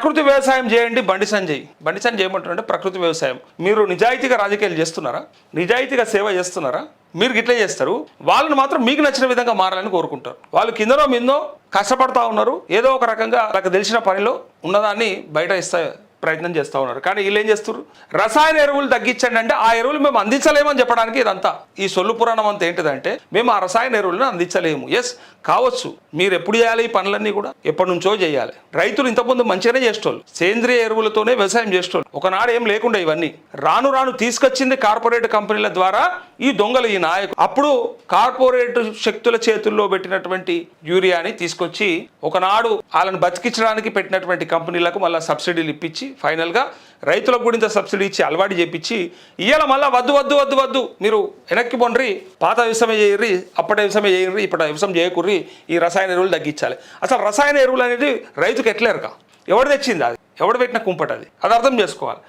ప్రకృతి వ్యవసాయం చేయండి బండి సంజయ్ చేయమంటారంటే ప్రకృతి వ్యవసాయం. మీరు నిజాయితీగా రాజకీయాలు చేస్తున్నారా? నిజాయితీగా సేవ చేస్తున్నారా? మీరు గిట్లే చేస్తారు. వాళ్ళని మాత్రం మీకు నచ్చిన విధంగా మారాలని కోరుకుంటారు. వాళ్ళు కిందనో మిందో కష్టపడతా ఉన్నారు, ఏదో ఒక రకంగా వాళ్ళకి తెలిసిన పనిలో ఉన్నదాన్ని బయట ఇస్తా ప్రయత్నం చేస్తూ ఉన్నారు. కానీ వీళ్ళు ఏం చేస్తారు? రసాయన ఎరువులు తగ్గించండి అంటే ఆ ఎరువులు మేము అందించలేమని చెప్పడానికి ఇదంతా. ఈ సొల్లు పురాణం అంతా ఏంటిదంటే మేము ఆ రసాయన ఎరువులను అందించలేము. ఎస్ కావచ్చు, మీరు ఎప్పుడు చేయాలి ఈ పనులన్నీ కూడా? ఎప్పటి నుంచో చేయాలి. రైతులు ఇంతకుముందు మంచిగానే చేసేటోళ్ళు, సేంద్రియ ఎరువులతోనే వ్యవసాయం చేసేటోళ్ళు. ఒకనాడు ఏం లేకుండా ఇవన్నీ రాను రాను తీసుకొచ్చింది కార్పొరేట్ కంపెనీల ద్వారా ఈ దొంగలు, ఈ నాయకులు. అప్పుడు కార్పొరేట్ శక్తుల చేతుల్లో పెట్టినటువంటి యూరియాని తీసుకొచ్చి ఒకనాడు వాళ్ళని బతికించడానికి పెట్టినటువంటి కంపెనీలకు మళ్ళీ సబ్సిడీలు ఇప్పించి ఫైనల్గా రైతులకు కూడా ఇంత సబ్సిడీ ఇచ్చి అలవాటు చేపించి ఇవాళ మళ్ళీ వద్దు మీరు వెనక్కి పొండ్రి, పాత వ్యవసాయం చేయర్రి, అప్పటి వ్యవసాయం చేయర్రి, ఇప్పటి వ్యవసాయం చేయకుర్రి, ఈ రసాయన ఎరువులు తగ్గించాలి. అసలు రసాయన ఎరువులు అనేది రైతుకు ఎట్లేరుక? ఎవడు తెచ్చింది? అది ఎవడు పెట్టిన కుంపట? అది అర్థం చేసుకోవాలి.